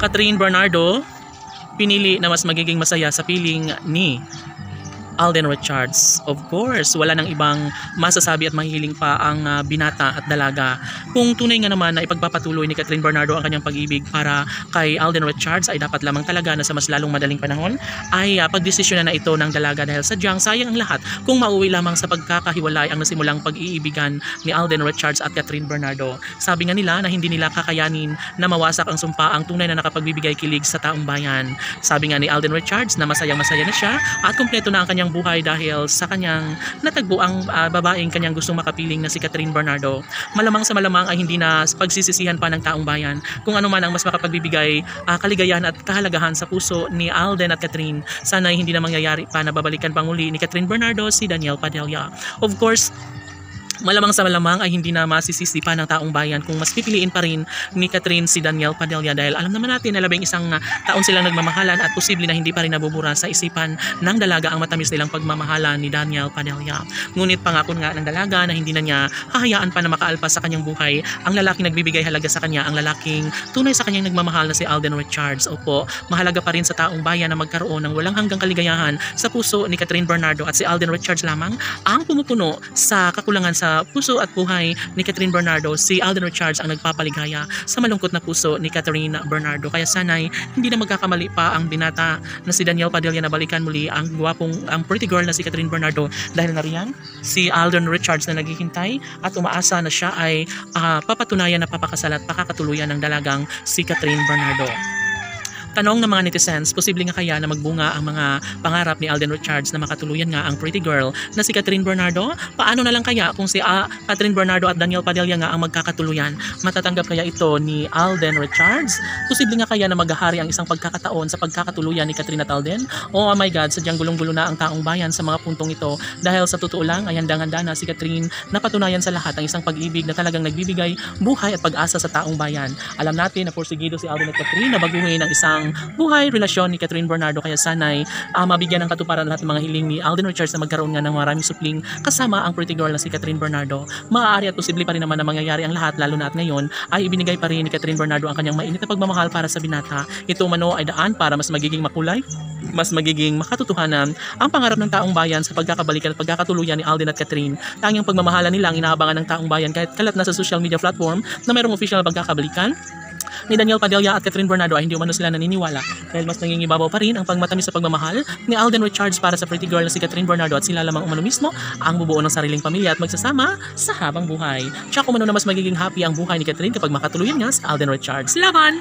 Catherine Bernardo pinili na mas magiging masaya sa piling ni Alden Richards. Of course, wala nang ibang masasabi at mahihiling pa ang binata at dalaga. Kung tunay nga naman na ipagpapatuloy ni Catherine Bernardo ang kanyang pag-ibig para kay Alden Richards, ay dapat lamang talaga na sa mas lalong madaling panahon ay pagdesisyonan na ito ng dalaga, dahil sadyang sayang ang lahat kung mauwi lamang sa pagkakahiwalay ang nasimulang pag-iibigan ni Alden Richards at Catherine Bernardo. Sabi nga nila na hindi nila kakayanin na mawasak ang sumpa ang tunay na nakapagbibigay kilig sa taong bayan. Sabi nga ni Alden Richards na masayang-masaya na siya at kumpleto na ang kanyang buhay dahil sa kanyang natagbo ang babaeng kanyang gustong makapiling na si Catherine Bernardo. Malamang sa malamang ay hindi na pagsisisihan pa ng taong bayan kung ano man ang mas makapagbibigay kaligayahan at kahalagahan sa puso ni Alden at Catherine. Sana ay hindi na mangyayari pa na babalikan pang uli ni Catherine Bernardo si Daniel Padilla. Of course, malamang sa malamang ay hindi na masisisi pa ng taong bayan kung mas pipiliin pa rin ni Catherine si Daniel Padilla, dahil alam naman natin na 11 taon silang nagmamahalan at posible na hindi pa rin nabubura sa isipan ng dalaga ang matamis nilang pagmamahalan ni Daniel Padilla. Ngunit pangako nga ng dalaga na hindi na niya hahayaan pa na makaalpas sa kanyang buhay ang lalaking nagbibigay halaga sa kanya, ang lalaking tunay sa kanyang nagmamahal na si Alden Richards. Opo, mahalaga pa rin sa taong bayan na magkaroon ng walang hanggang kaligayahan sa puso ni Catherine Bernardo, at si Alden Richards lamang ang pumupuno sa kakulangan sa puso at buhay ni Catherine Bernardo. Si Alden Richards ang nagpapaligaya sa malungkot na puso ni Catherine Bernardo. Kaya sana'y hindi na magkakamali pa ang binata na si Daniel Padilla na balikan muli ang pretty girl na si Catherine Bernardo, dahil nariyan si Alden Richards na naghihintay at umaasa na siya ay papatunayan na papakasal at pakakatuluyan ng dalagang si Catherine Bernardo. Tanong ng mga netizens, posible nga kaya na magbunga ang mga pangarap ni Alden Richards na makatuluyan nga ang pretty girl na si Catherine Bernardo? Paano na lang kaya kung si Catherine Bernardo at Daniel Padilla nga ang magkakatuluyan? Matatanggap kaya ito ni Alden Richards? Posible nga kaya na maghahari ang isang pagkakataon sa pagkakatuluyan ni Catherine at Alden? Oh my God, sadyang gulong-gulo na ang taong bayan sa mga puntong ito, dahil sa totoo lang ay handang-handa na si Catherine na patunayan sa lahat ang isang pag-ibig na talagang nagbibigay buhay at pag-asa sa taong bayan. Alam natin na porsigido si Alden at Catherine na baguhin ang isang buhay relasyon ni Catherine Bernardo, kaya sana'y mabigyan ng katuparan lahat ng mga hiling ni Alden Richards na magkaroon nga ng maraming supling kasama ang pretty girl na si Catherine Bernardo. Maaari at posible pa rin naman na mangyayari ang lahat, lalo na at ngayon ay ibinigay pa rin ni Catherine Bernardo ang kanyang mainit na pagmamahal para sa binata. Ito umano ay daan para mas magiging makulay, mas magiging makatotohanan ang pangarap ng taong bayan sa pagkakabalikan at pagkakatuluyan ni Alden at Catherine. Tanging pagmamahalan nila ang inaabangan ng taong bayan kahit kalat na sa social media platform na mayroong official na pagkakabalikan ni Daniel Padilla at Catherine Bernardo ay hindi umano sila naniniwala, dahil mas nangingibabaw pa rin ang pagmatamis sa pagmamahal ni Alden Richards para sa pretty girl na si Catherine Bernardo, at sila lamang umano mismo ang bubuo ng sariling pamilya at magsasama sa habang buhay. Tsaka umano na mas magiging happy ang buhay ni Catherine kapag makatuluyan nga sa Alden Richards. Laban!